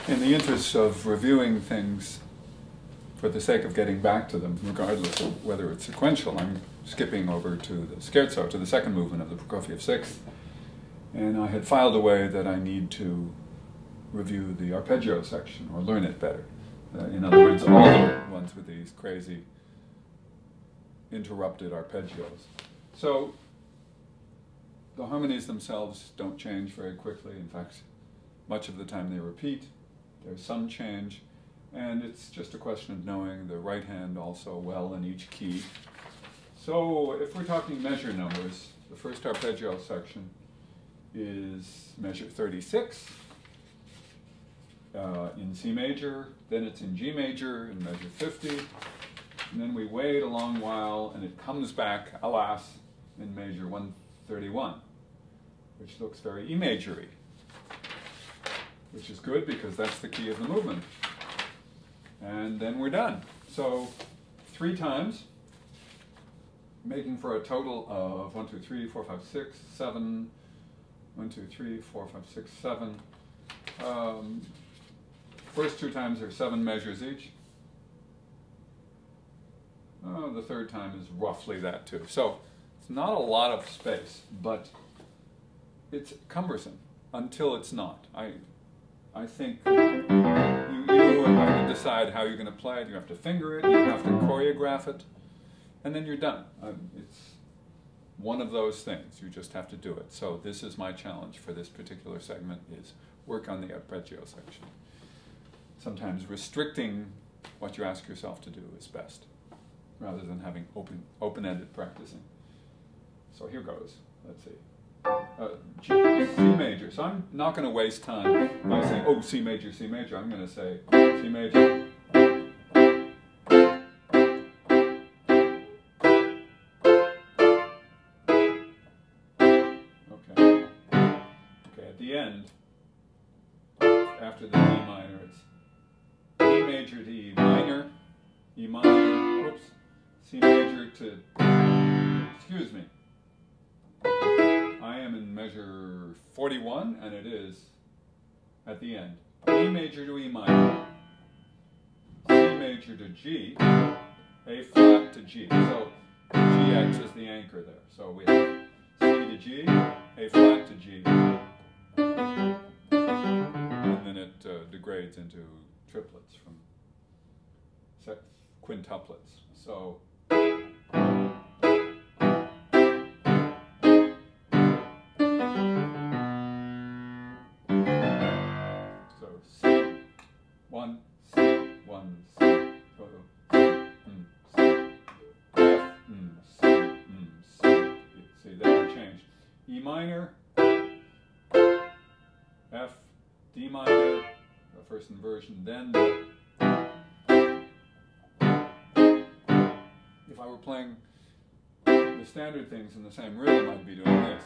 In the interest of reviewing things for the sake of getting back to them, regardless of whether it's sequential, I'm skipping over to the scherzo, to the second movement of the Prokofiev Sixth, and I had filed away that I need to review the arpeggio section, or learn it better. In other words, all the ones with these crazy interrupted arpeggios. So the harmonies themselves don't change very quickly. In fact, much of the time they repeat. There's some change, and it's just a question of knowing the right hand also well in each key. So if we're talking measure numbers, the first arpeggio section is measure 36 in C major, then it's in G major in measure 50, and then we wait a long while and it comes back, alas, in measure 131, which looks very E major-y, which is good because that's the key of the movement. And then we're done. So 3 times, making for a total of 1, 2, 3, 4, 5, 6, 7, 1, 2, 3, 4, 5, 6, 7. First 2 times are 7 measures each. The third time is roughly that too. So it's not a lot of space, but it's cumbersome until it's not. I think you have to decide how you're going to play it. You have to finger it. You have to choreograph it, and then you're done. It's one of those things. You just have to do it. So this is my challenge for this particular segment: is work on the arpeggio section. Sometimes restricting what you ask yourself to do is best, rather than having open-ended practicing. So here goes. Let's see. C major. So I'm not going to waste time by saying, oh, C major, C major. I'm going to say C major. Okay. Okay, at the end, after the D minor, it's E major to E minor, whoops, C major to, excuse me, I am in measure 41, and it is at the end. E major to E minor, C major to G, A flat to G. So G acts as the anchor there. So we have C to G, A flat to G, and then it degrades into triplets from quintuplets. So C, 1, C, 1, C, F, C, C. See, there we changed. E minor, F, D minor, the first inversion, then if I were playing the standard things in the same rhythm, I'd be doing this,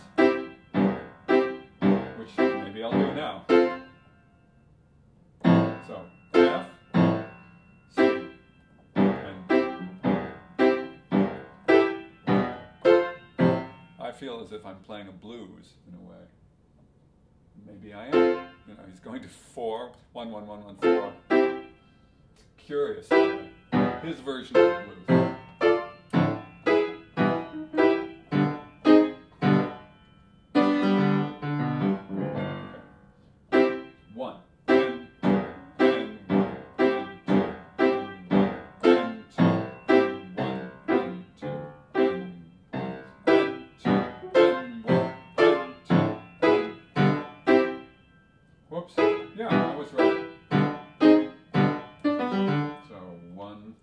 which maybe I'll do now. So, F, C, and I feel as if I'm playing a blues in a way. Maybe I am. You know, he's going to 4, 1, 1, 1, 1, 4. It's curious. His version of the blues. Whoops. Yeah, I was right. So 1.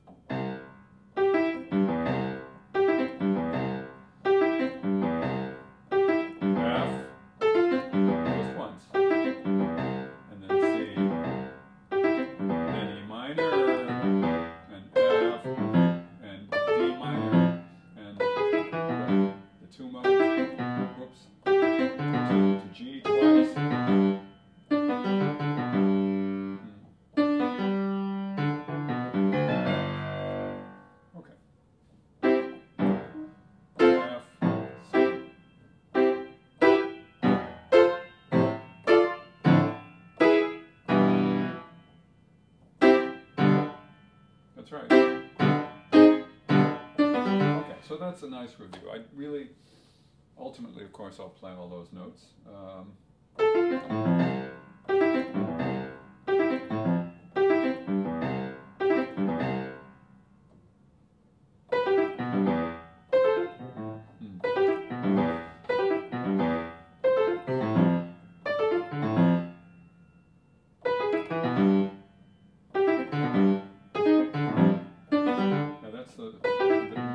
F. Just once. And then C. And E minor. And F. And D minor. And the 2 modes. Whoops. To G twice. That's right. Okay, so that's a nice review. I really, ultimately, of course, I'll play all those notes.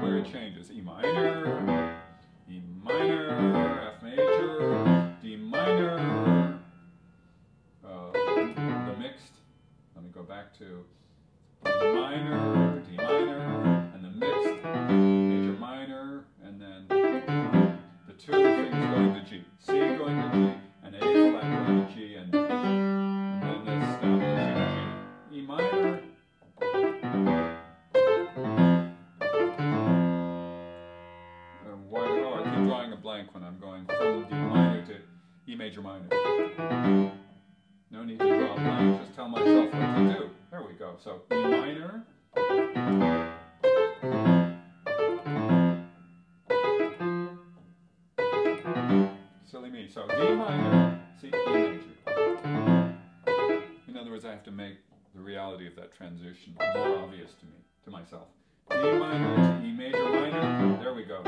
Where it changes: E minor, E minor, F major, D minor, the mixed. Let me go back to E minor, D minor, and the mixed, major minor, and then the two things going to G. C going to G, and A flat going to G, and then establishing G. E minor. Drawing a blank when I'm going from D minor to E major minor. No need to draw a blank, just tell myself what to do. There we go. So E minor, silly me. So D minor, C, E major. In other words, I have to make the reality of that transition more obvious to me, to myself. D minor to E major minor. There we go.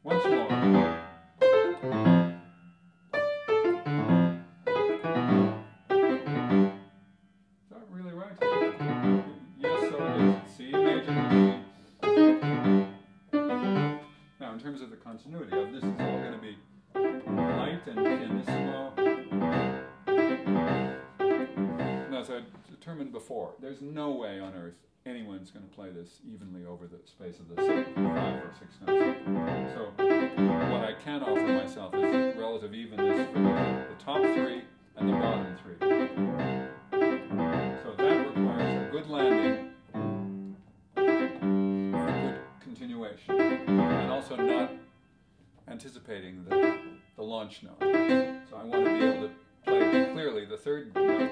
Once more. Is that really right? Yes, so it is. C major to G. Now, in terms of the continuity of this, is all going to be light and pianissimo. And as I determined before, there's no way on earth anyone's going to play this evenly over the space of the 5 or 6 notes. So what I can offer myself is relative evenness for the top 3 and the bottom 3. So that requires a good landing and a good continuation, and also not anticipating the launch note. So I want to be able to play clearly the 3rd note.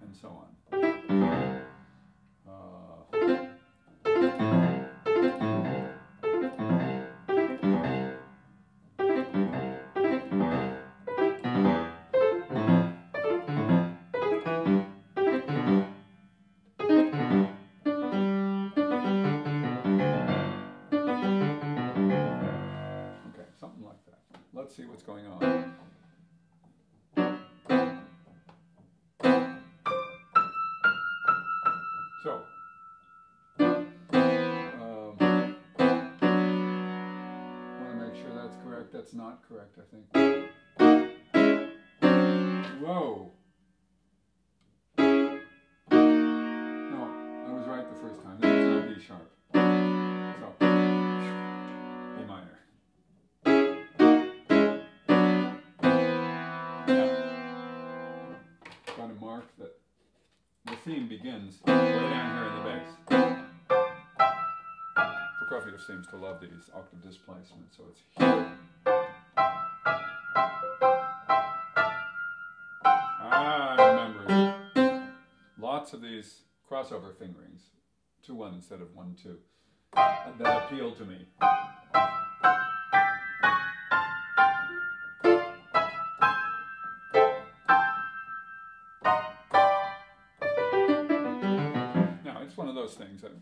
And so on. Something like that. Let's see what's going on. So, I want to make sure that's correct. That's not correct, I think. Whoa! No, I was right the first time. That was not D sharp. So, A minor. Got to mark that the theme begins way down here in the bass. Prokofiev seems to love these octave displacements, so it's here. I remember lots of these crossover fingerings, 2-1 instead of 1-2, that appealed to me. One of those things that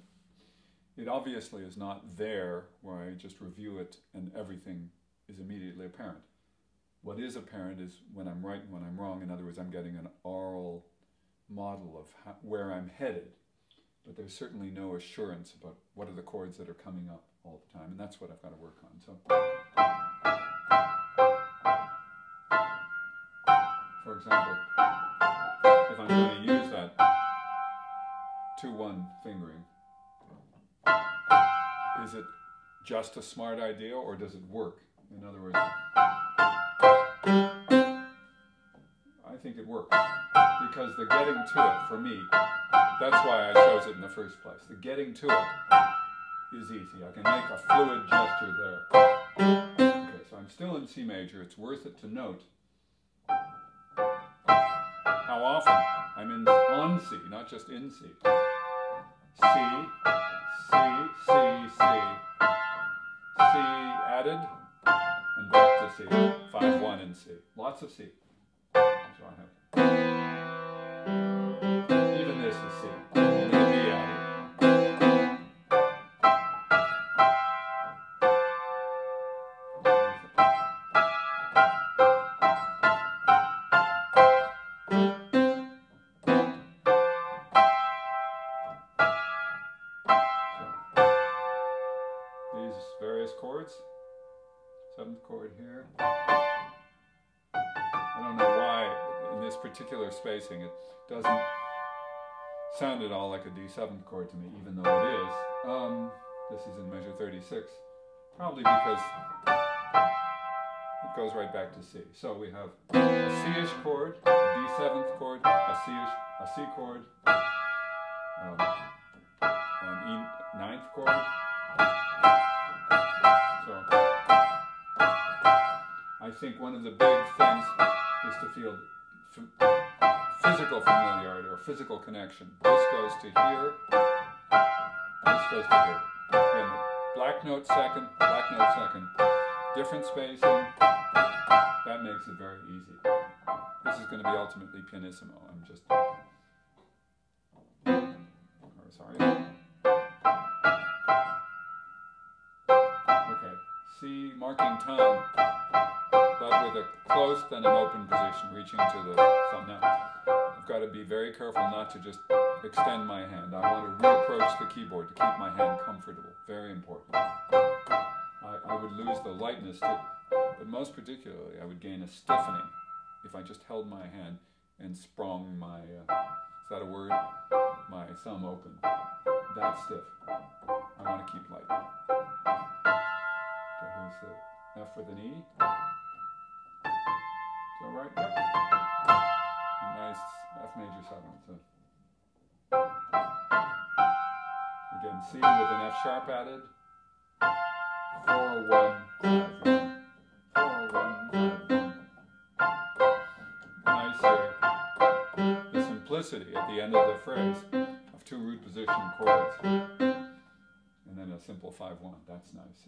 it obviously is not there where I just review it and everything is immediately apparent. What is apparent is when I'm right and when I'm wrong. In other words, I'm getting an oral model of where I'm headed, but there's certainly no assurance about what are the chords that are coming up all the time, and that's what I've got to work on. So, for example, if I'm going to use that 2-1 fingering, is it just a smart idea or does it work? In other words, I think it works. Because the getting to it, for me, that's why I chose it in the first place. The getting to it is easy. I can make a fluid gesture there. Okay, so I'm still in C major. It's worth it to note how often I'm on C, not just in C. C, C, C, C, C added, and back to C. 5-1 in C. Lots of C. So I have. Even this is C. Only the B added. These various chords. 7th chord here. I don't know why in this particular spacing it doesn't sound at all like a D7 chord to me, even though it is. This is in measure 36, probably because it goes right back to C. So we have a C-ish chord, a D7th chord, a C chord, an E 9th chord. So I think one of the big things is to feel physical familiarity or physical connection. This goes to here, this goes to here. Again, black note second, different spacing. That makes it very easy. This is going to be ultimately pianissimo. I'm just, sorry. Okay, C marking time, but with a closed and an open position, reaching to the thumb. Now, I've got to be very careful not to just extend my hand. I want to reapproach the keyboard to keep my hand comfortable. Very important. I would lose the lightness too, but most particularly I would gain a stiffening if I just held my hand and sprung my, is that a word? My thumb open. That's stiff. I want to keep light. Okay, here's the F with an E. So right, yep. A nice F major 7th. Again, C with an F sharp added. 4-1, 5-1. 4-1, 5-1. Nice here. The simplicity at the end of the phrase of 2 root position chords. And then a simple 5-1. That's nice.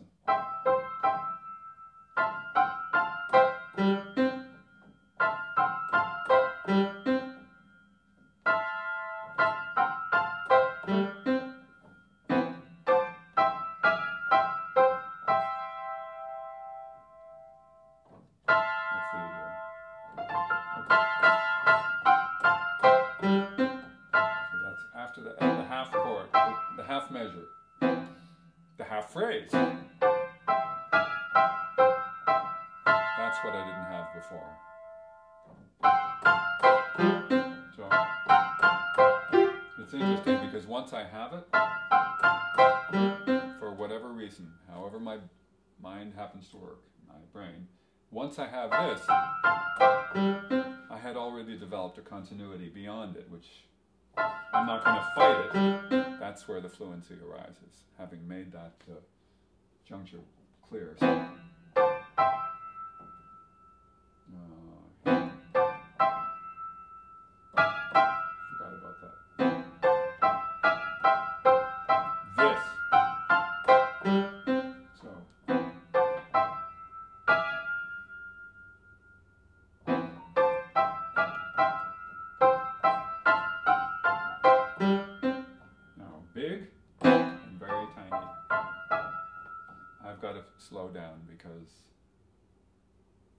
The half chord, the half measure, the half phrase. That's what I didn't have before. So it's interesting because once I have it, for whatever reason, however my mind happens to work, my brain, once I have this, I had already developed a continuity beyond it, which I'm not going to fight it. That's where the fluency arises, having made that juncture clear. So, forgot about that. This. So. Big and very tiny. I've got to slow down because,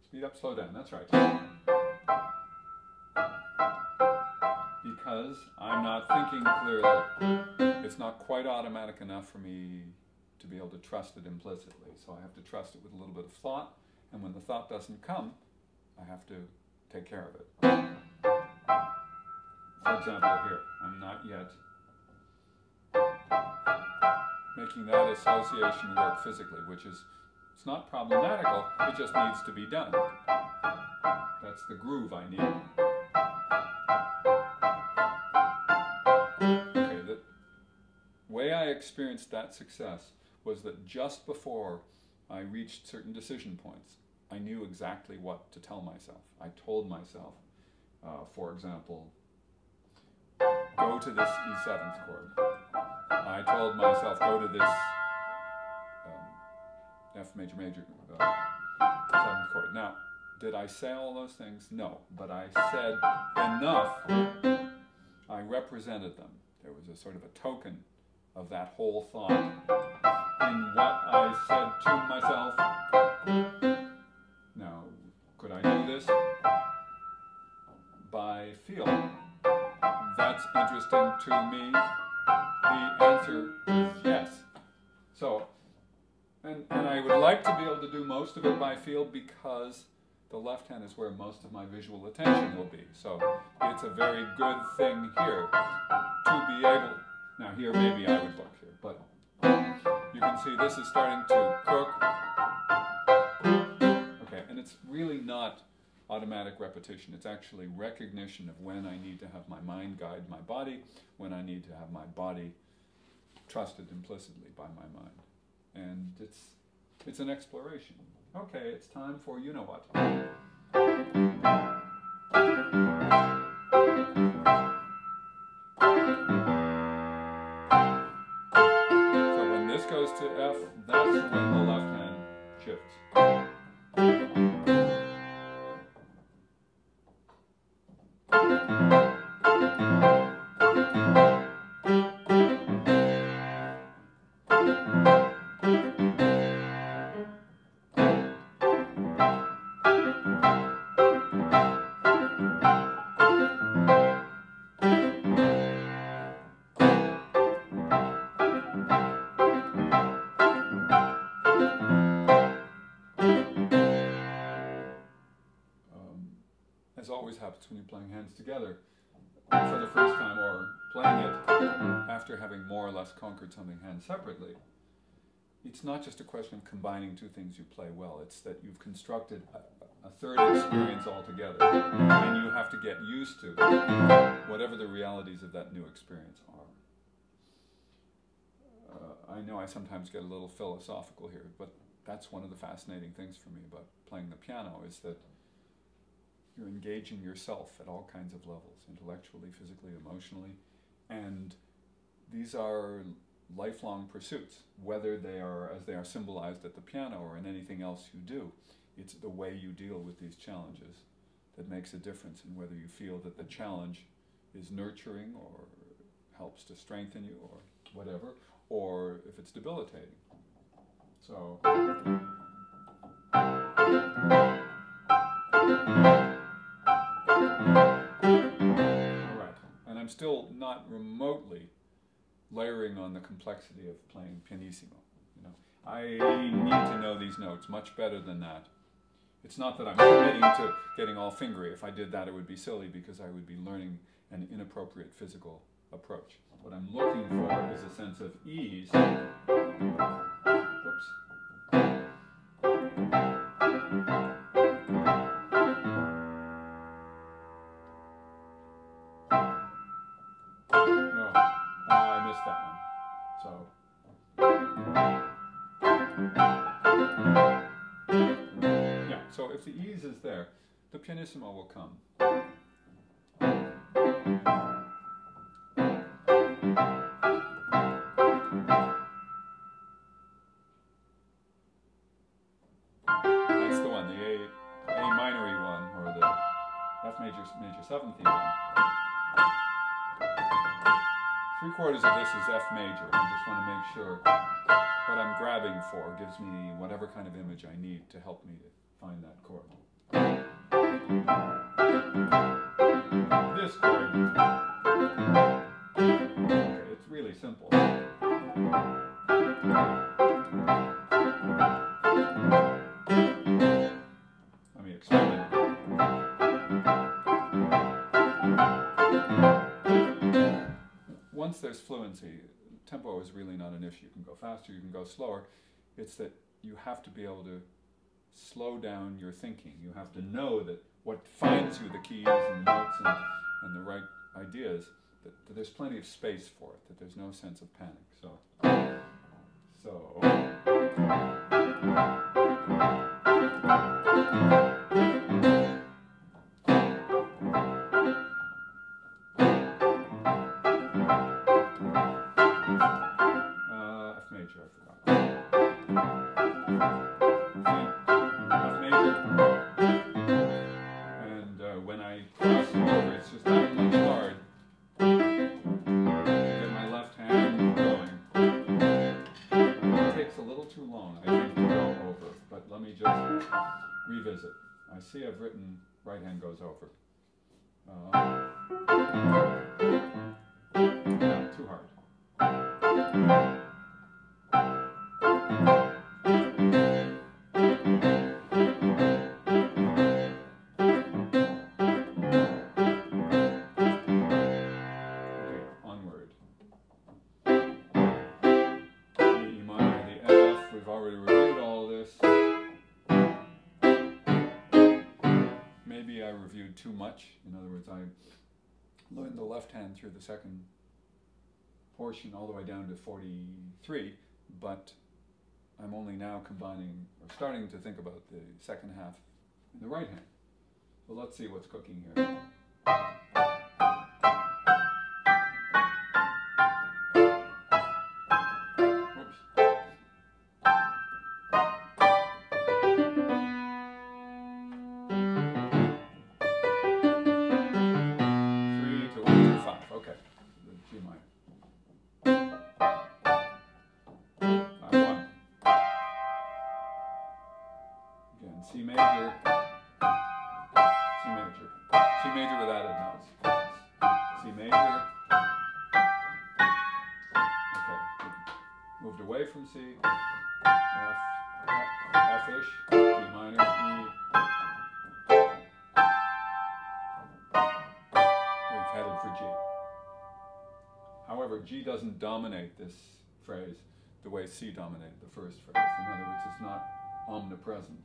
speed up, slow down, that's right. Because I'm not thinking clearly. It's not quite automatic enough for me to be able to trust it implicitly. So I have to trust it with a little bit of thought, and when the thought doesn't come, I have to take care of it. For example, here, I'm not yet making that association work physically, which is, it's not problematical, it just needs to be done. That's the groove I need. Okay, the way I experienced that success was that just before I reached certain decision points, I knew exactly what to tell myself. I told myself, for example, go to this E7th chord. I told myself, go to this F major major 7th chord. Now, did I say all those things? No, but I said enough. I represented them. There was a sort of a token of that whole thought in what I said to myself. Now, could I do this by feel? That's interesting to me. The answer is yes. So, and I would like to be able to do most of it by feel because the left hand is where most of my visual attention will be. So it's a very good thing here to be able, now here maybe I would look here, but you can see this is starting to cook. Okay, and it's really not automatic repetition. It's actually recognition of when I need to have my mind guide my body, when I need to have my body trusted implicitly by my mind. And it's an exploration. Okay, it's time for you know what. So when this goes to F, that's when the left hand shifts. As always happens when you're playing hands together for the first time, or playing it after having more or less conquered something hand separately, it's not just a question of combining two things you play well, it's that you've constructed a third experience altogether, and you have to get used to whatever the realities of that new experience are. I know I sometimes get a little philosophical here, but that's one of the fascinating things for me about playing the piano, is that you're engaging yourself at all kinds of levels, intellectually, physically, emotionally, and these are lifelong pursuits, whether they are as they are symbolized at the piano or in anything else you do. It's the way you deal with these challenges that makes a difference in whether you feel that the challenge is nurturing or helps to strengthen you or whatever, or if it's debilitating. So I'm still not remotely layering on the complexity of playing pianissimo. You know, I need to know these notes much better than that. It's not that I'm committing to getting all fingery. If I did that, it would be silly because I would be learning an inappropriate physical approach. What I'm looking for is a sense of ease. Whoops. That one. So yeah, so if the ease is there, the pianissimo will come. That's the one, the A minor-y one, or the F major 7th one. 3/4 of this is F major. I just want to make sure what I'm grabbing for gives me whatever kind of image I need to help me to find that chord. This chord. Okay, it's really simple. Let me experiment. Once there's fluency, tempo is really not an issue. You can go faster, you can go slower. It's that you have to be able to slow down your thinking. You have to know that what finds you the keys and the notes and the right ideas, that there's plenty of space for it, that there's no sense of panic. So F major, I forgot. F major. And when I cross over, it's just that much hard to get my left hand going. It takes a little too long, I think, to go over. But let me just revisit. I see I've written right hand goes over. No, too hard. I reviewed too much. In other words, I learned the left hand through the second portion all the way down to 43, but I'm only now combining or starting to think about the second half in the right hand. So let's see what's cooking here. C major, C major, C major with added notes. C major. Okay, moved away from C. F-ish, D minor, E. We've headed for G. However, G doesn't dominate this phrase the way C dominated the first phrase. In other words, it's not omnipresent.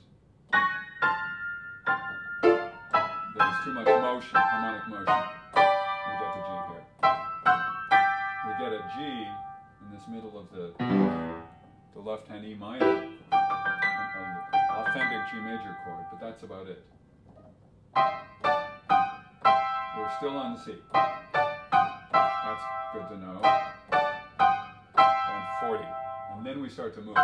There's too much motion, harmonic motion. We get to G here. We get a G in this middle of the left hand E minor, an authentic G major chord, but that's about it. We're still on C. That's good to know. And 40. And then we start to move. G.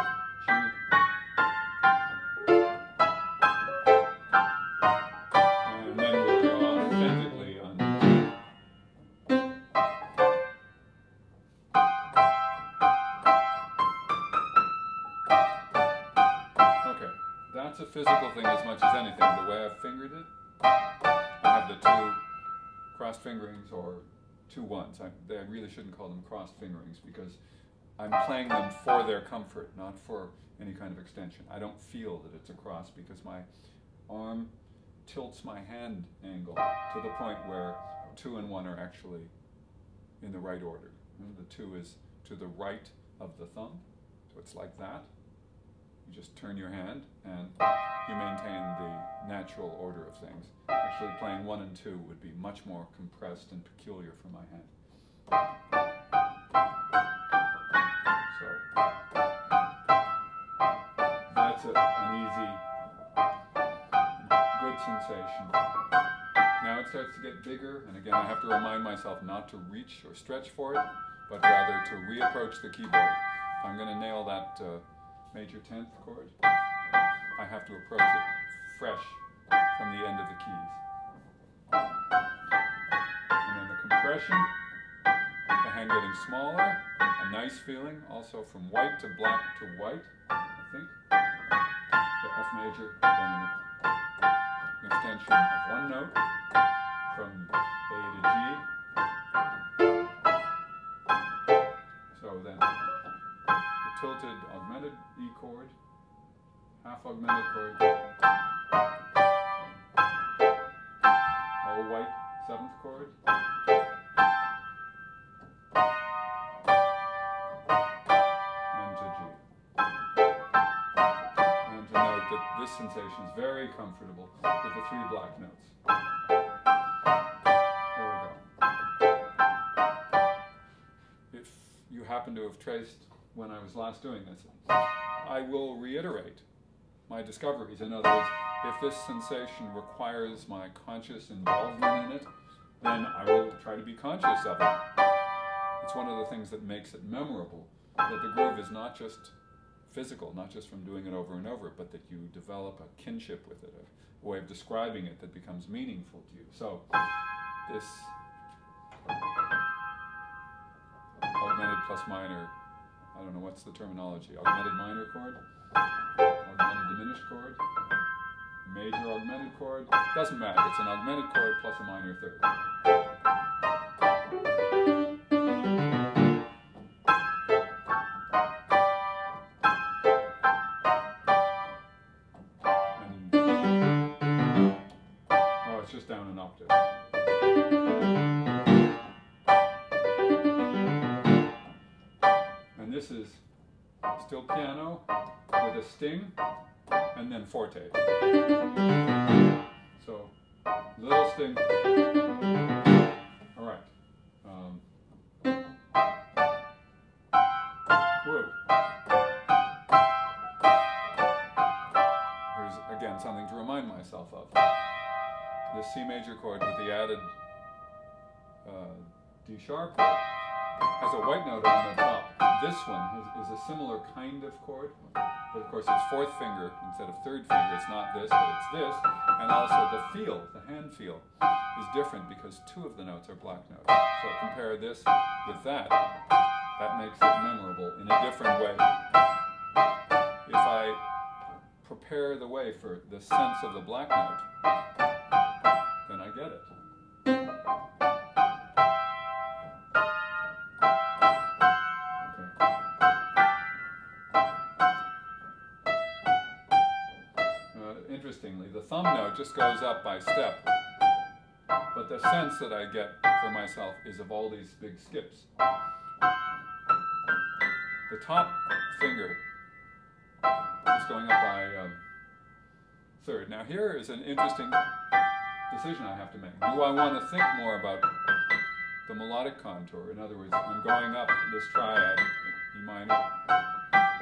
That's a physical thing as much as anything. The way I've fingered it, I have the two crossed fingerings or two ones. I really shouldn't call them crossed fingerings because I'm playing them for their comfort, not for any kind of extension. I don't feel that it's a cross because my arm tilts my hand angle to the point where 2 and 1 are actually in the right order. The 2 is to the right of the thumb, so it's like that. You just turn your hand and you maintain the natural order of things. Actually playing 1 and 2 would be much more compressed and peculiar for my hand. So that's an easy, good sensation. Now it starts to get bigger, and again I have to remind myself not to reach or stretch for it, but rather to reapproach the keyboard. If I'm going to nail that major 10th chord, I have to approach it fresh from the end of the keys. And then the compression, the hand getting smaller, a nice feeling also from white to black to white, I think. The F major, then an extension of one note from A to G. So then tilted augmented E chord, half augmented chord, all white 7th chord, and to G, and to note that this sensation is very comfortable with the 3 black notes. There we go. If you happen to have traced when I was last doing this, I will reiterate my discoveries. In other words, if this sensation requires my conscious involvement in it, then I will try to be conscious of it. It's one of the things that makes it memorable, that the groove is not just physical, not just from doing it over and over, but that you develop a kinship with it, a way of describing it that becomes meaningful to you. So this augmented plus minor, I don't know what's the terminology, augmented minor chord, augmented diminished chord, major augmented chord, doesn't matter, it's an augmented chord plus a minor third. It's just down an octave. And this is still piano with a sting and then forte. So, little sting. All right. Whoa. Here's again something to remind myself of. This C major chord with the added D sharp chord has a white note on the top. This one is a similar kind of chord, but of course it's 4th finger instead of 3rd finger. It's not this, but it's this. And also the feel, the hand feel, is different because 2 of the notes are black notes. So compare this with that. That makes it memorable in a different way. If I prepare the way for the sense of the black note, then I get it. Okay. Interestingly, the thumb note just goes up by step, but the sense that I get for myself is of all these big skips. The top finger is going up by 3rd. Now here is an interesting decision I have to make. Do I want to think more about the melodic contour? In other words, I'm going up this triad, E minor,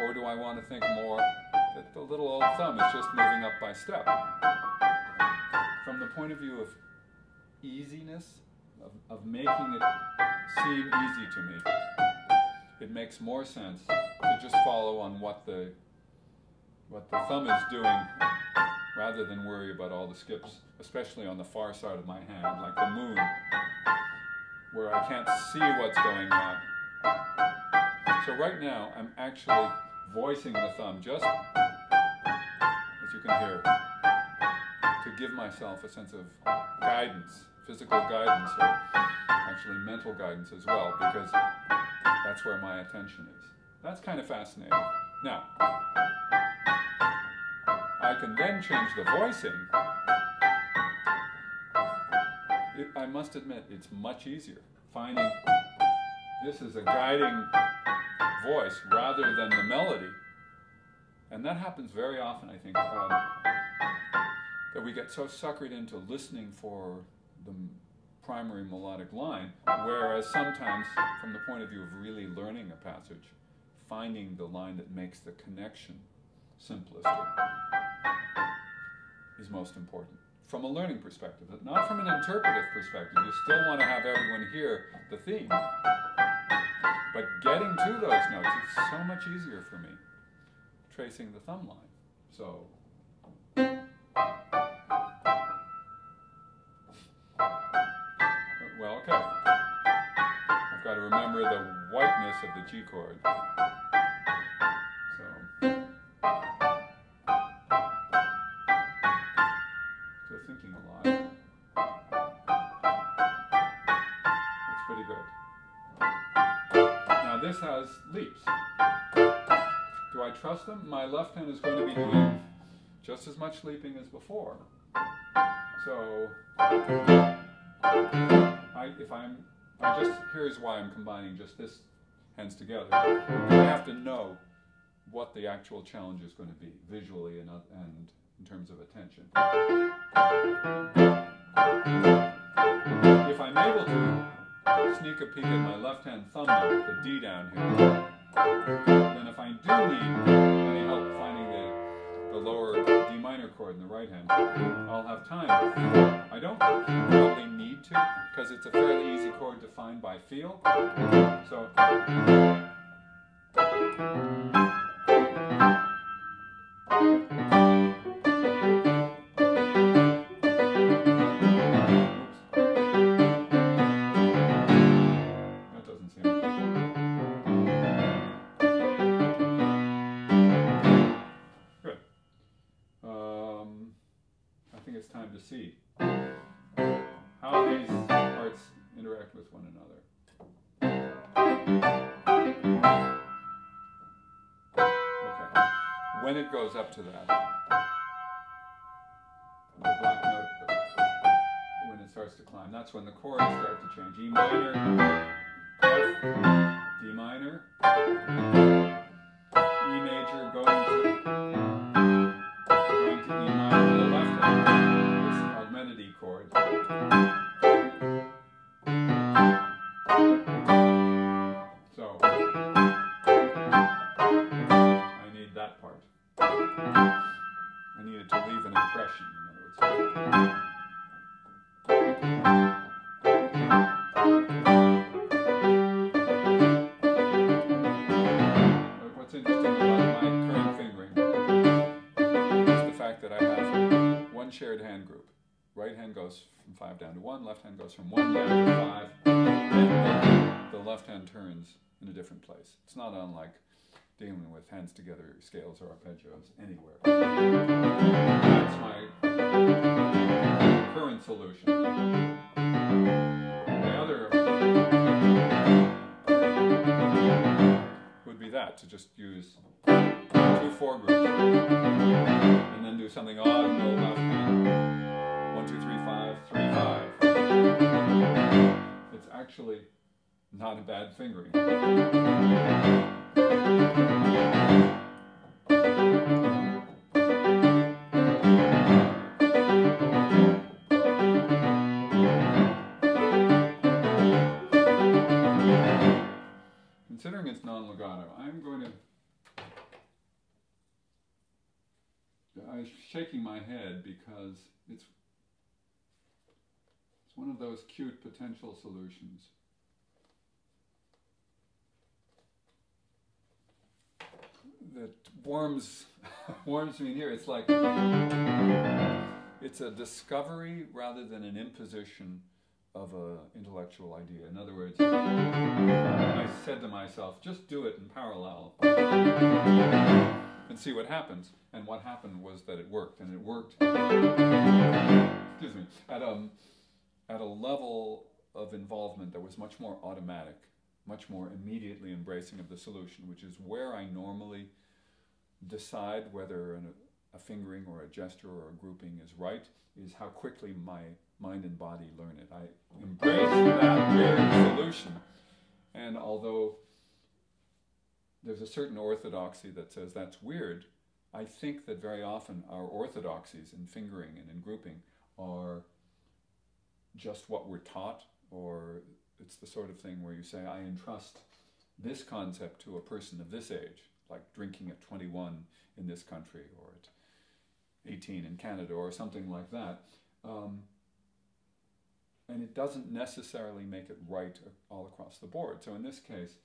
or do I want to think more that the little old thumb is just moving up by step? From the point of view of easiness, of making it seem easy to me, it makes more sense to just follow on what the thumb is doing rather than worry about all the skips, especially on the far side of my hand, like the moon, where I can't see what's going on. So right now, I'm actually voicing the thumb just, as you can hear, to give myself a sense of guidance, physical guidance, or actually mental guidance as well, because that's where my attention is. That's kind of fascinating. Now, I can then change the voicing. I must admit, it's much easier finding this is a guiding voice rather than the melody. And that happens very often, I think, that we get so suckered into listening for the primary melodic line, whereas sometimes, from the point of view of really learning a passage, finding the line that makes the connection simplest is most important. From a learning perspective, but not from an interpretive perspective. You still want to have everyone hear the theme. But getting to those notes, it's so much easier for me, tracing the thumb line. So, well, okay. I've got to remember the whiteness of the G chord. So, still thinking a lot. That's pretty good. Now this has leaps. Do I trust them? My left hand is going to be doing just as much leaping as before. So, here's why I'm combining just this hands together. I have to know what the actual challenge is going to be, visually and in terms of attention. If I'm able to sneak a peek at my left-hand thumb note, the D down here, then if I do need any help finding the lower D minor chord in the right hand, I'll have time. I don't probably need to, because it's a fairly easy chord to find by feel. So it's time to see how these parts interact with one another. Okay. When it goes up to that, the black note, when it starts to climb, that's when the chords start to change. E minor, F, D minor, E major going to E minor on the left hand, this augmented E chord. So, I need that part. I need it to leave an impression, in other words. What's interesting about my current fingering is the fact that I have one shared hand group. Right hand goes from 5 down to 1, left hand goes from 1 down to 5, and the left hand turns in a different place. It's not unlike dealing with hands together scales or arpeggios anywhere. That's my current solution. The other would be that, to just use 2/4 groups and then do something odd in the left hand. 1, 2, 3, 5, 3, 5. It's actually not a bad fingering. Considering it's non-legato, I'm shaking my head because it's one of those cute potential solutions. That warms me in here. It's like it's a discovery rather than an imposition of an intellectual idea. In other words, I said to myself, just do it in parallel and see what happens. And what happened was that it worked, and it worked excuse me, at a level of involvement that was much more automatic, much more immediately embracing of the solution, which is where I normally decide whether a fingering or a gesture or a grouping is right, is how quickly my mind and body learn it. I embrace that weird solution, and although there's a certain orthodoxy that says that's weird, I think that very often our orthodoxies in fingering and in grouping are just what we're taught, or it's the sort of thing where you say, I entrust this concept to a person of this age, like drinking at 21 in this country, or at 18 in Canada, or something like that. And it doesn't necessarily make it right all across the board. So in this case,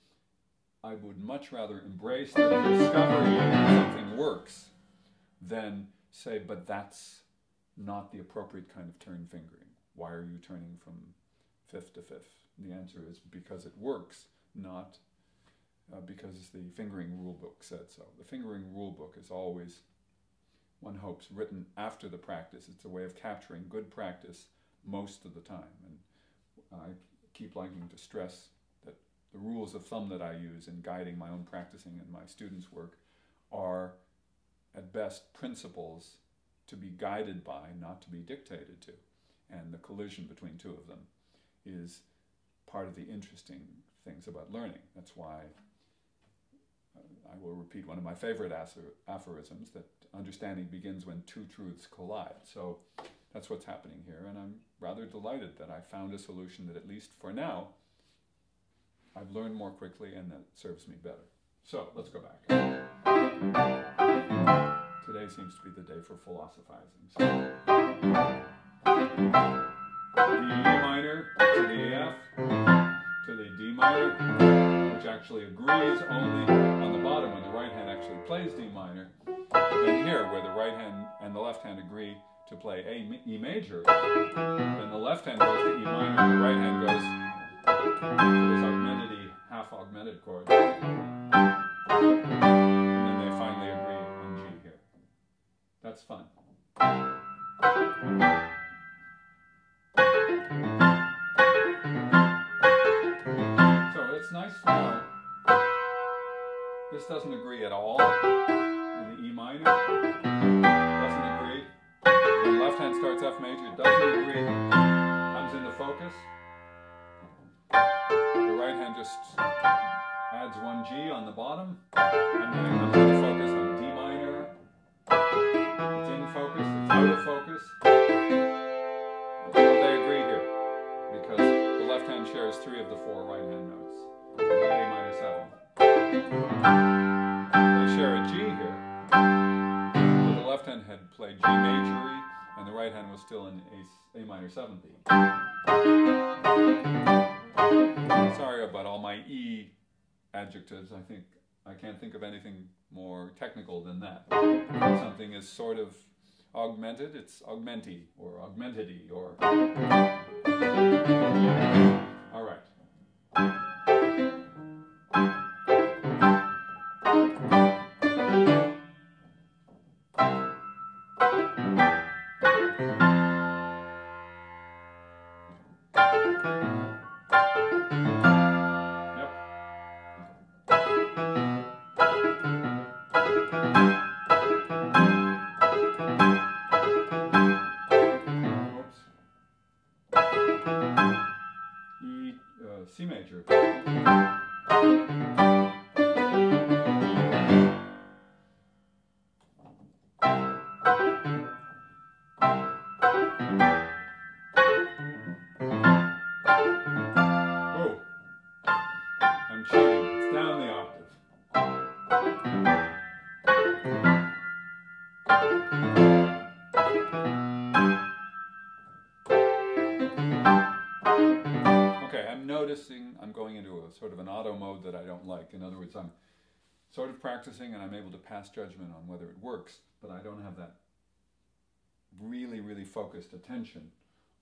I would much rather embrace the discovery that something works than say, but that's not the appropriate kind of turn fingering. Why are you turning from fifth to fifth? And the answer is because it works, not because the fingering rule book said so. The fingering rule book is always, one hopes, written after the practice. It's a way of capturing good practice most of the time. And I keep liking to stress that the rules of thumb that I use in guiding my own practicing and my students' work are, at best, principles to be guided by, not to be dictated to. And the collision between two of them is part of the interesting things about learning. That's why I will repeat one of my favorite aphorisms, that understanding begins when two truths collide. So that's what's happening here, and I'm rather delighted that I found a solution that, at least for now, I've learned more quickly and that serves me better. So let's go back. Today seems to be the day for philosophizing. So, the E minor to the F to the D minor, which actually agrees only on the bottom when the right hand actually plays D minor. Then here, where the right hand and the left hand agree to play E major, then the left hand goes to E minor and the right hand goes to this augmented E, half augmented chord. And then they finally agree on G here. That's fun. So it's nice to know this doesn't agree at all in the E minor. Doesn't agree. When the left hand starts F major, it doesn't agree. Comes into focus. The right hand just adds one G on the bottom, and then it comes into focus on D minor. It's in focus, it's out of focus. Well, they agree here, because the left hand shares 3 of the 4 right hand notes. The A minor 7. They share a G here, but the left hand had played G major E, and the right hand was still in A minor 7th E. Sorry about all my E adjectives. I can't think of anything more technical than that. When something is sort of augmented, it's augmenty or augmentedy or... All right. C major. Oh, I'm cheating. It's down the octave. I'm noticing I'm going into a sort of an auto mode that I don't like. In other words, I'm sort of practicing and I'm able to pass judgment on whether it works, but I don't have that really, really focused attention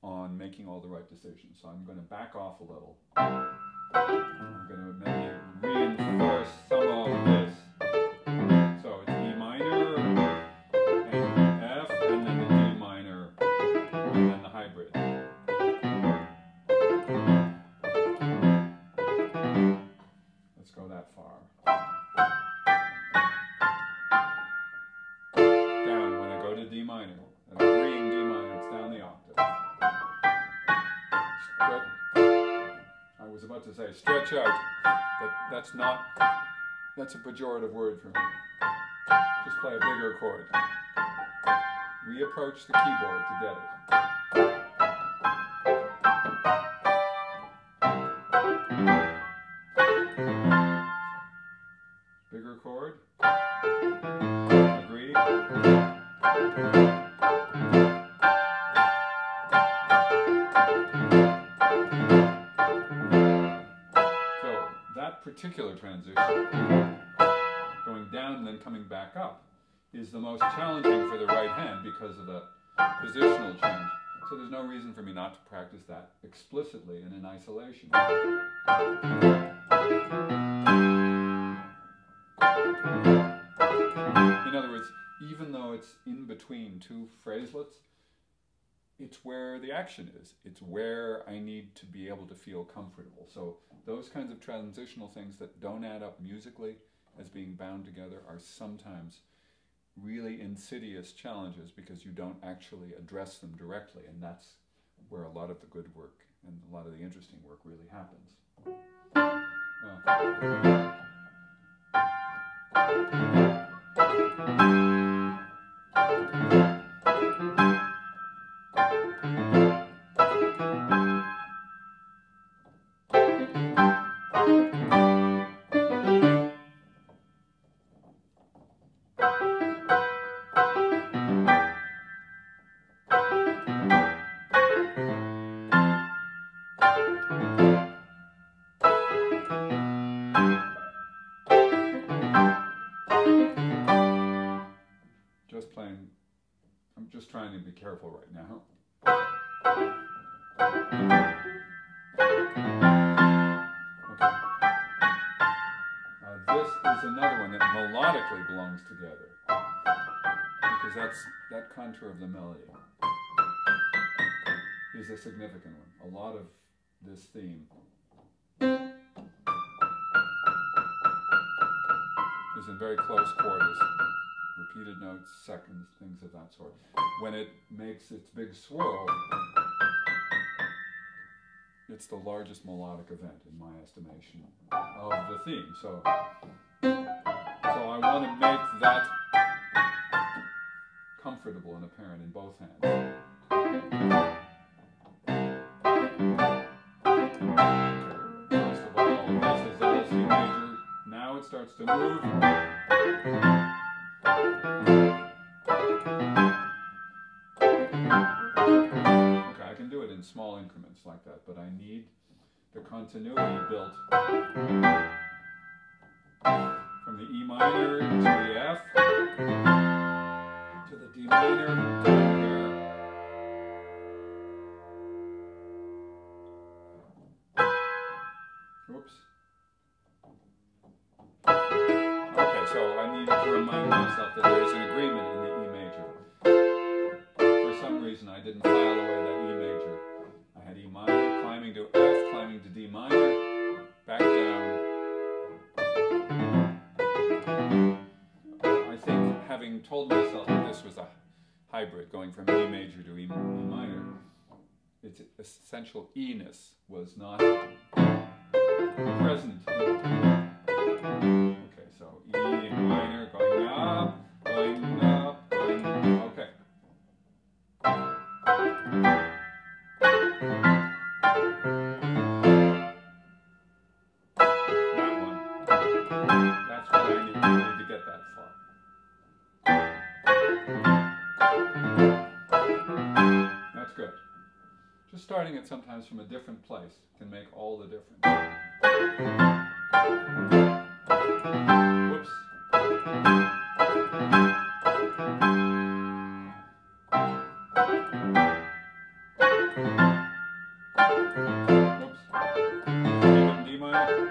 on making all the right decisions. So I'm going to back off a little. I'm going to maybe reinforce some of this. So it's E minor and F and then the D minor and then the hybrid. Let's go that far. Down when I go to D minor. An agreeing D minor, it's down the octave. I was about to say stretch out, but that's a pejorative word for me. Just play a bigger chord. Reapproach the keyboard to get it. Bigger chord. Agree. So that particular transition, going down and then coming back up, is the most challenging for the right hand because of the positional change. So there's no reason for me not to practice that explicitly and in isolation. In other words, even though it's in between two phraselets, it's where the action is. It's where I need to be able to feel comfortable. So those kinds of transitional things that don't add up musically as being bound together are sometimes really insidious challenges because you don't actually address them directly, and that's where a lot of the good work and a lot of the interesting work really happens. Just playing, I'm just trying to be careful right now. Okay. This is another one that melodically belongs together, because that contour of the melody is a significant one. A lot of this theme is in very close quarters, repeated notes, seconds, things of that sort. When it makes its big swirl, it's the largest melodic event, in my estimation, of the theme. So I want to make that comfortable and apparent in both hands. First of all, this is all C major. Now it starts to move. Okay, I can do it in small increments like that, but I need the continuity built from the E minor to the F, to the D minor, down here. Oops. Okay, so I needed to remind myself that there's an agreement in the E major. For some reason, I didn't file away that E major. I had E minor, climbing to F, climbing to D minor, back down. I think, having told myself that this was a hybrid, going from E major to E minor, its essential E-ness was not present. Okay, so E minor, going up, going up, going up. Okay. That one. That's what I need to get that far. That's good. Just starting it sometimes from a different place can make all the difference. Whoops. D minor.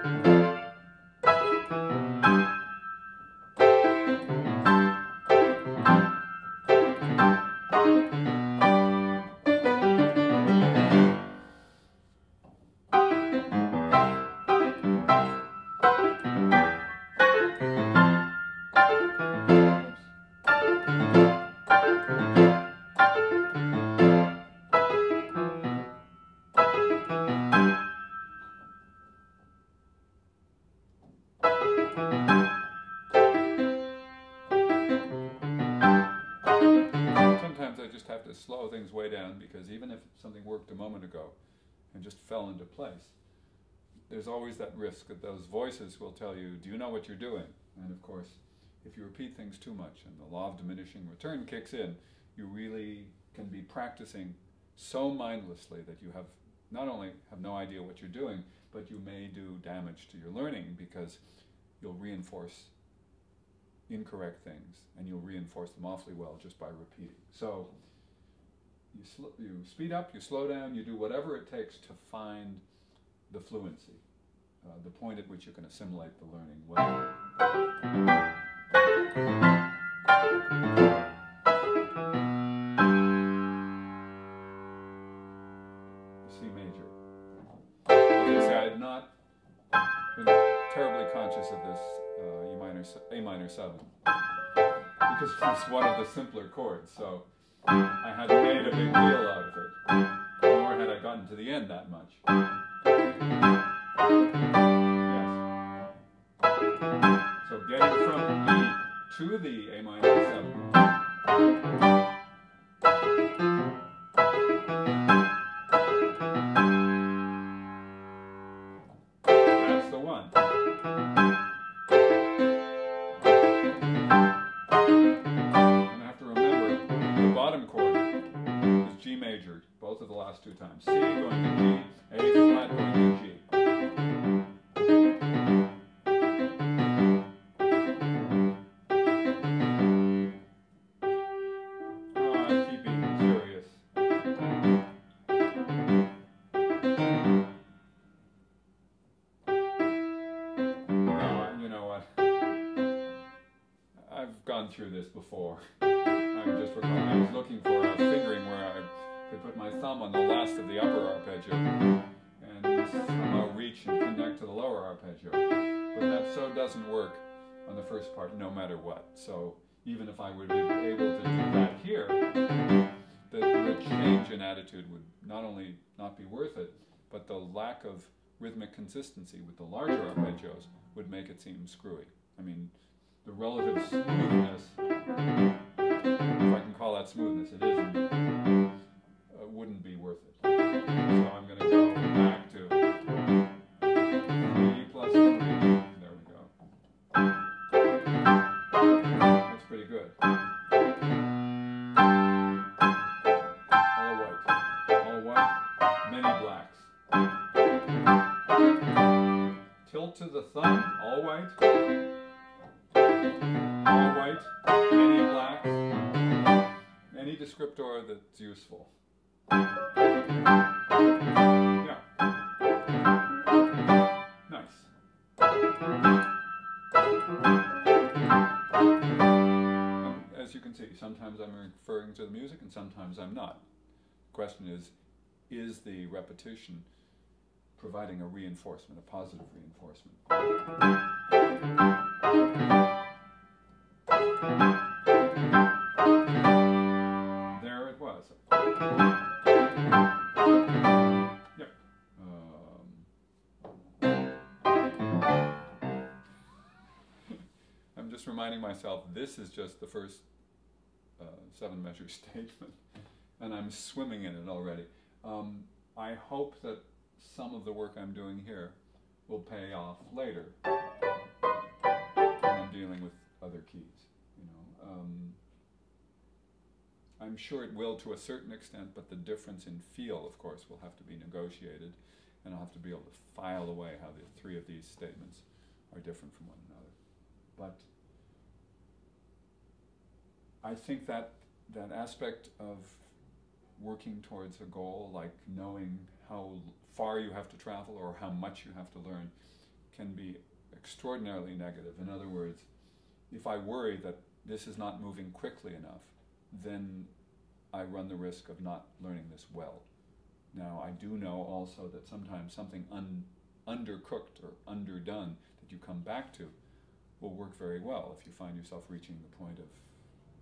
Sometimes I just have to slow things way down, because even if something worked a moment ago and just fell into place, there's always that risk that those voices will tell you, do you know what you're doing? And of course, if you repeat things too much and the law of diminishing return kicks in, you really can be practicing so mindlessly that you have not only have no idea what you're doing, but you may do damage to your learning, because you'll reinforce incorrect things, and you'll reinforce them awfully well just by repeating. So you speed up, you slow down, you do whatever it takes to find the fluency, the point at which you can assimilate the learning well. C major. As I say, I had not been terribly conscious of this A minor 7, because it was one of the simpler chords, so I hadn't made a big deal out of it, nor had I gotten to the end that much. Yes. So getting from E to the A minor 7. That's the one. And I have to remember the bottom chord is G major, both of the last two times. C going to G, A flat going to G. Through this before. I'm just recalling I was looking for a fingering where I could put my thumb on the last of the upper arpeggio and somehow reach and connect to the lower arpeggio. But that so doesn't work on the first part no matter what. So even if I were to be able to do that here, the change in attitude would not only not be worth it, but the lack of rhythmic consistency with the larger arpeggios would make it seem screwy. I mean, the relative smoothness, if I can call that smoothness, it isn't, wouldn't be worth it. So I'm going to go back to 3 plus 3. There we go. That's pretty good. All white. All white, many blacks. Tilt to the thumb, all white. All white, any blacks, any descriptor that's useful. Yeah. Nice. As you can see, sometimes I'm referring to the music and sometimes I'm not. The question is the repetition providing a reinforcement, a positive reinforcement? There it was. Yep. I'm just reminding myself this is just the first 7-measure statement, and I'm swimming in it already. I hope that some of the work I'm doing here will pay off later when I'm dealing with other keys. You know, I'm sure it will to a certain extent, but the difference in feel, of course, will have to be negotiated, and I'll have to be able to file away how the 3 of these statements are different from one another. But I think that that aspect of working towards a goal, like knowing how far you have to travel or how much you have to learn, can be extraordinarily negative. In other words, if I worry that this is not moving quickly enough, then I run the risk of not learning this well. Now, I do know also that sometimes something undercooked or underdone that you come back to will work very well if you find yourself reaching the point of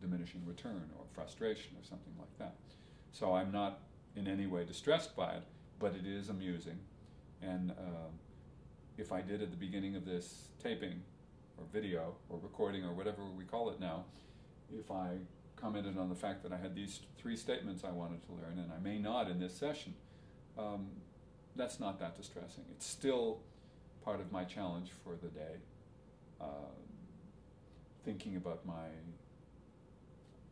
diminishing return or frustration or something like that. So I'm not in any way distressed by it, but it is amusing. And if I did at the beginning of this taping or video or recording or whatever we call it now, if I commented on the fact that I had these 3 statements I wanted to learn and I may not in this session, that's not that distressing. It's still part of my challenge for the day, thinking about my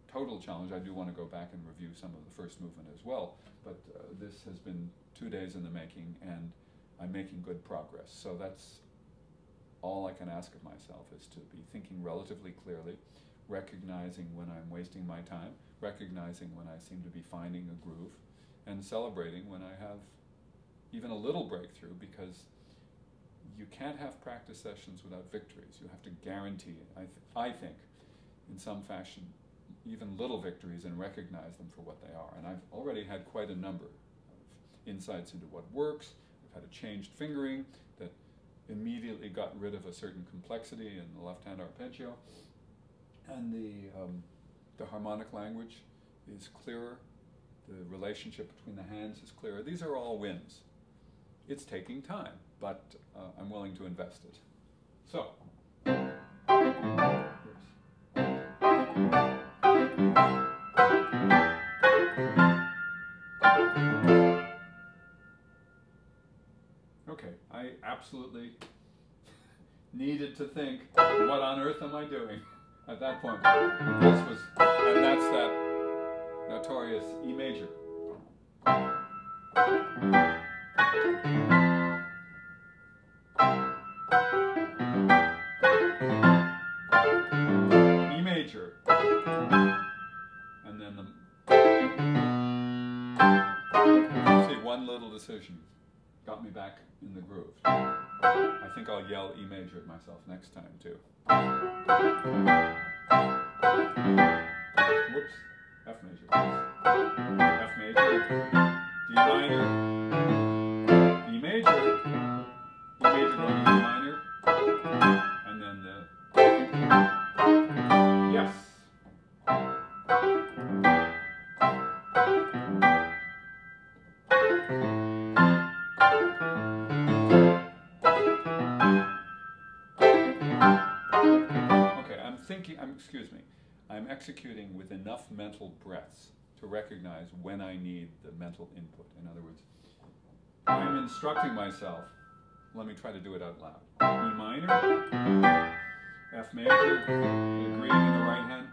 total challenge. I do want to go back and review some of the first movement as well, but this has been 2 days in the making and I'm making good progress. So that's all I can ask of myself, is to be thinking relatively clearly, recognizing when I'm wasting my time, recognizing when I seem to be finding a groove, and celebrating when I have even a little breakthrough, because you can't have practice sessions without victories. You have to guarantee, I think, in some fashion, even little victories and recognize them for what they are. And I've already had quite a number of insights into what works. I've had a changed fingering that immediately got rid of a certain complexity in the left-hand arpeggio. And the harmonic language is clearer. The relationship between the hands is clearer. These are all wins. It's taking time, but I'm willing to invest it. So. Okay, I absolutely needed to think, what on earth am I doing at that point? This was, and that's that notorious E major. E major. And then see, one little decision got me back in the groove. I think I'll yell E major at myself next time too. Whoops. F major. F major. D minor. E major. E major going to E minor. And then the yes. Excuse me, I'm executing with enough mental breaths to recognize when I need the mental input. In other words, I'm instructing myself, let me try to do it out loud. E minor, F major, agreeing in the right hand,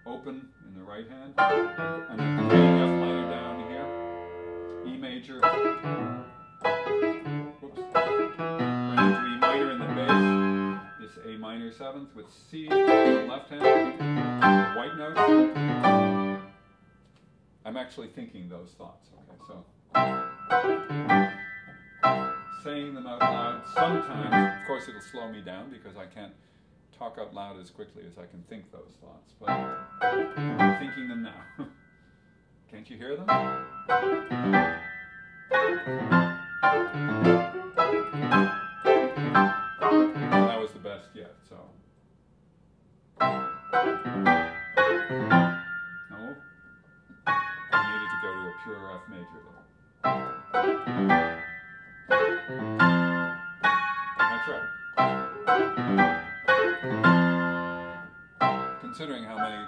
open in the right hand, and then agreeing F minor down here, E major, whoops, right into E minor in the bass. This A minor 7th with C in the left hand, the white notes. I'm actually thinking those thoughts. Okay, so saying them out loud. Sometimes, of course, it'll slow me down because I can't talk out loud as quickly as I can think those thoughts. But I'm thinking them now. Can't you hear them? That was the best yet, so. No. I needed to go to a pure F major there. That's right. Considering how many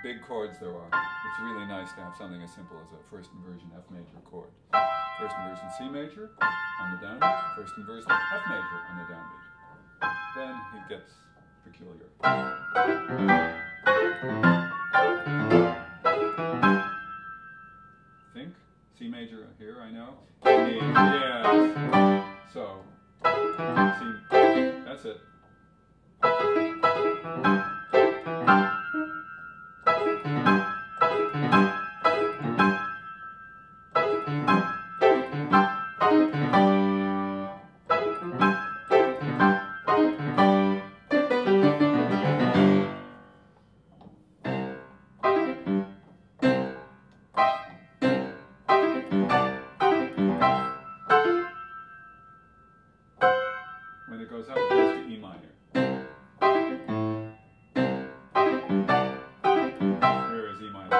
big chords there are, it's really nice to have something as simple as a first inversion F major chord. First inversion C major on the downbeat, first inversion F major on the downbeat. Then it gets peculiar. Think, C major here, I know. Yes. So, C, that's it. When it goes up, it goes to E minor. Here is E minor.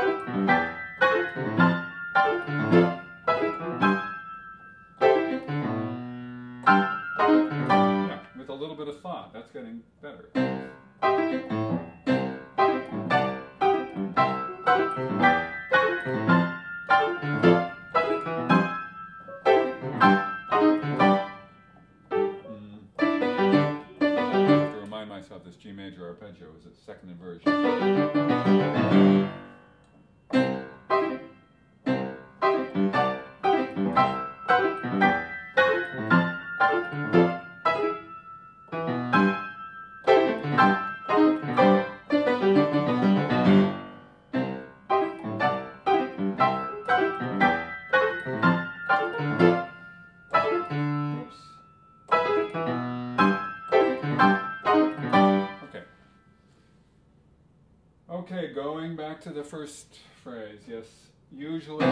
Yeah, with a little bit of thought, that's getting better. This G major arpeggio is its second inversion. Okay, going back to the first phrase, yes, usually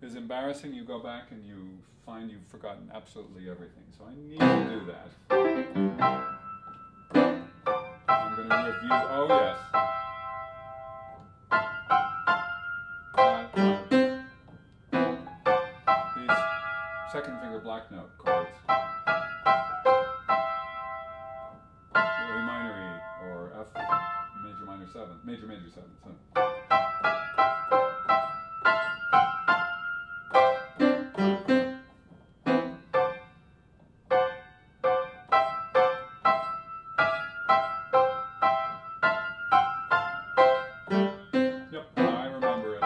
is embarrassing. You go back and you find you've forgotten absolutely everything. So I need to do that. I'm going to review, oh yes. These second finger black note chords. A minor E or F major minor 7. 7th, major 7th. So. Yep, I remember it.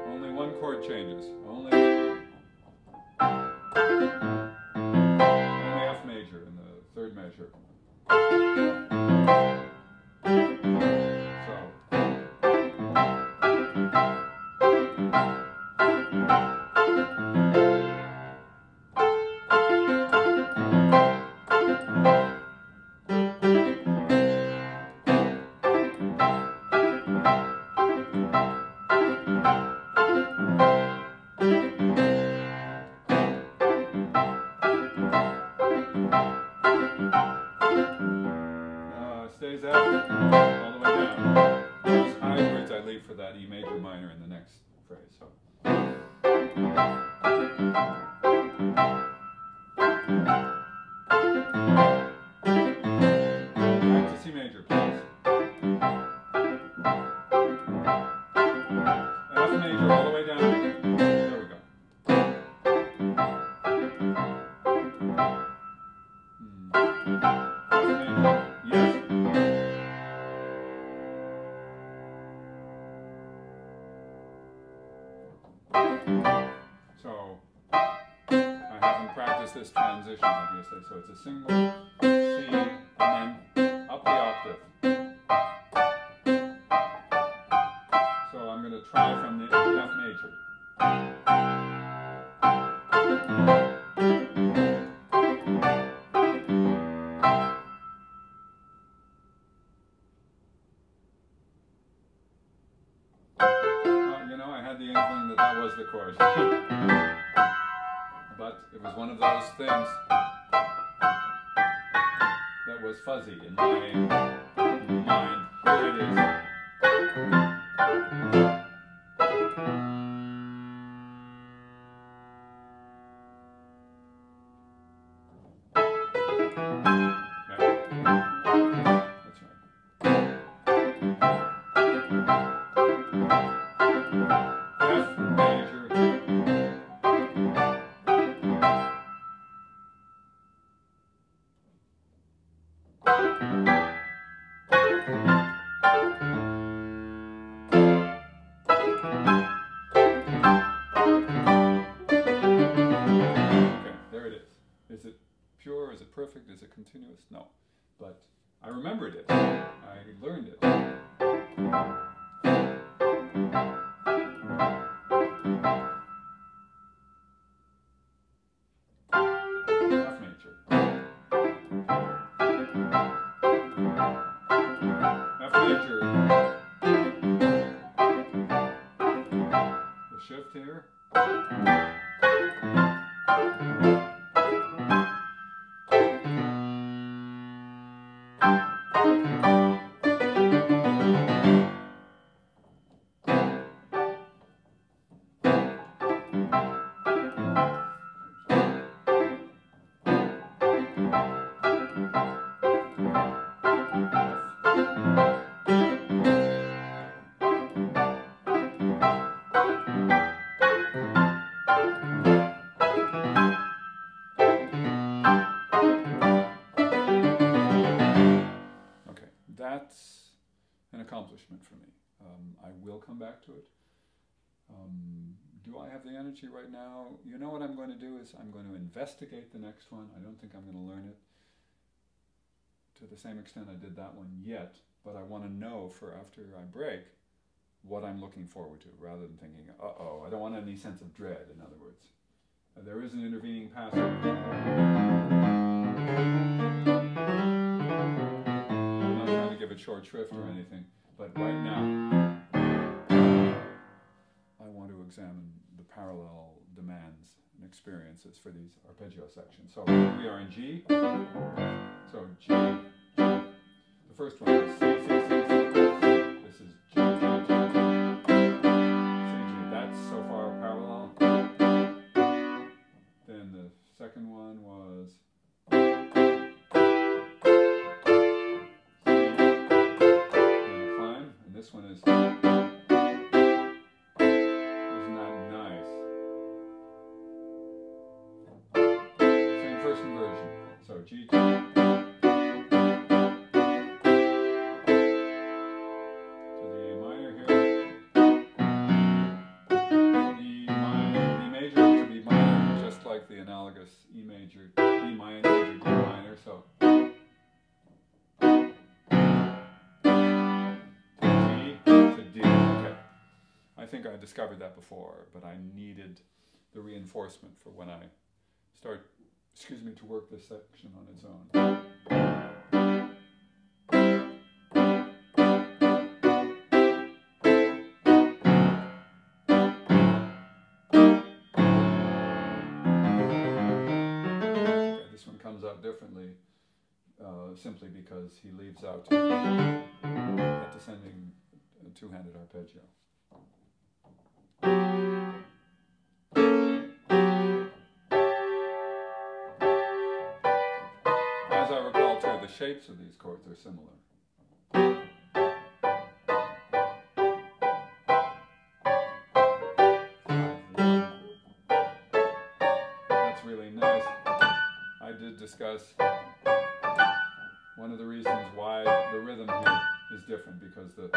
Only one chord changes. Only F major in the 3rd measure. So. Stays F all the way down. Those hybrids I leave for that E major minor in the next phrase. So. Back to C major, please. F major all the way down. There we go. Yes. So I haven't practiced this transition, obviously. So it's a single C and then up the octave. So I'm going to try from the F major. You know, I had the inkling that that was the chord. But it was one of those things that was fuzzy in my mind. Here it is. That's right. F major. Okay, there it is. Is it pure? Is it perfect? Is it continuous? No. But I remembered it. I learned it. F major. F major. The shift here. That's an accomplishment for me. I will come back to it. Do I have the energy right now? You know what I'm going to do is I'm going to investigate the next one. I don't think I'm going to learn it to the same extent I did that one yet, but I want to know for after I break what I'm looking forward to, rather than thinking, uh-oh, I don't want any sense of dread, in other words. There is an intervening passage. I'm not trying to give it short shrift or anything, but right now I want to examine the parallel demands and experiences for these arpeggio sections. So we are in G. So G. The first one is C, C, C, C. This is G, G, G, G, C, G. That's so far parallel. Then the second one was to D. Okay. I think I discovered that before, but I needed the reinforcement for when I start, to work this section on its own. Comes out differently simply because he leaves out that descending two-handed arpeggio. As I recall too, the shapes of these chords are similar. That's really nice. I did discuss one of the reasons why the rhythm here is different, because the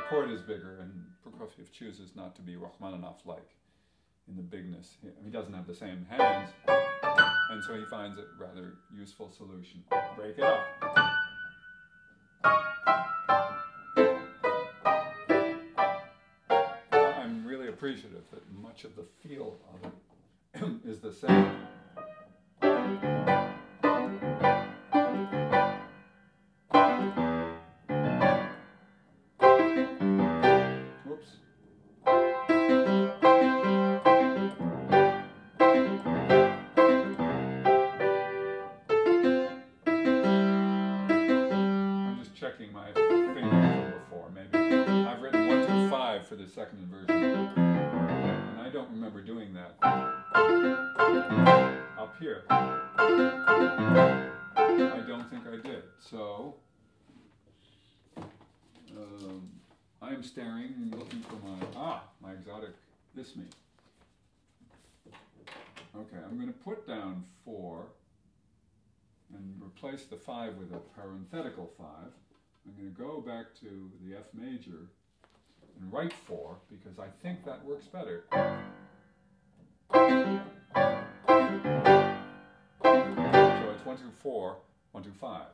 chord is bigger, and Prokofiev chooses not to be Rachmaninoff-like in the bigness. He doesn't have the same hands, and so he finds it rather useful solution. Break it up. I'm really appreciative that much of the feel of it is the same. Checking my fingering from before. Maybe I've written 1, 2, 5 for the second inversion, and I don't remember doing that up here. I don't think I did. So I am staring, looking for my exotic ismi. Okay, I'm going to put down 4 and replace the 5 with a parenthetical 5. I'm going to go back to the F major and write 4 because I think that works better. So it's 1, 2, 4, 1, 2, 5.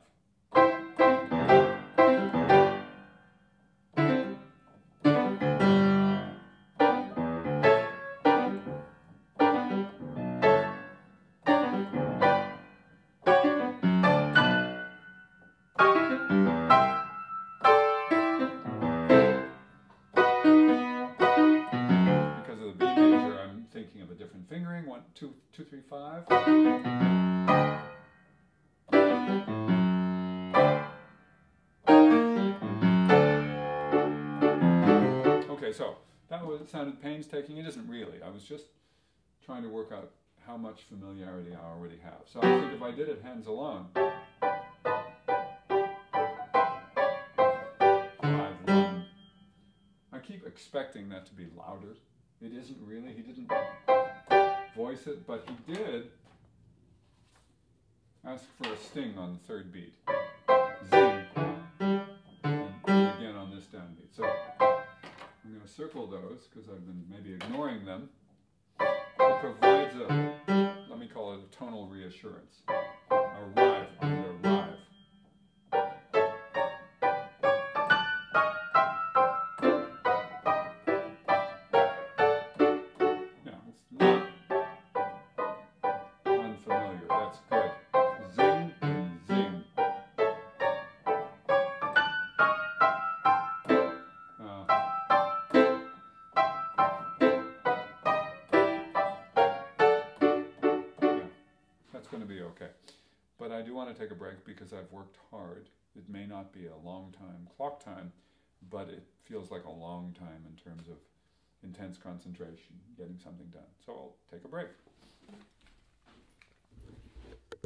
Different fingering, 1, 2, 2, 3, 5. Okay, so that sounded painstaking. It isn't really. I was just trying to work out how much familiarity I already have. So I think if I did it hands alone, 5, 1. I keep expecting that to be louder. It isn't really. He didn't voice it, but he did ask for a sting on the third beat. Zing. And again on this downbeat. So I'm going to circle those because I've been maybe ignoring them. It provides a, let me call it a tonal reassurance. Arrive on the arrive. That's good. Zing and zing. Yeah, that's going to be okay. But I do want to take a break because I've worked hard. It may not be a long time, clock time, but it feels like a long time in terms of intense concentration, getting something done. So I'll take a break.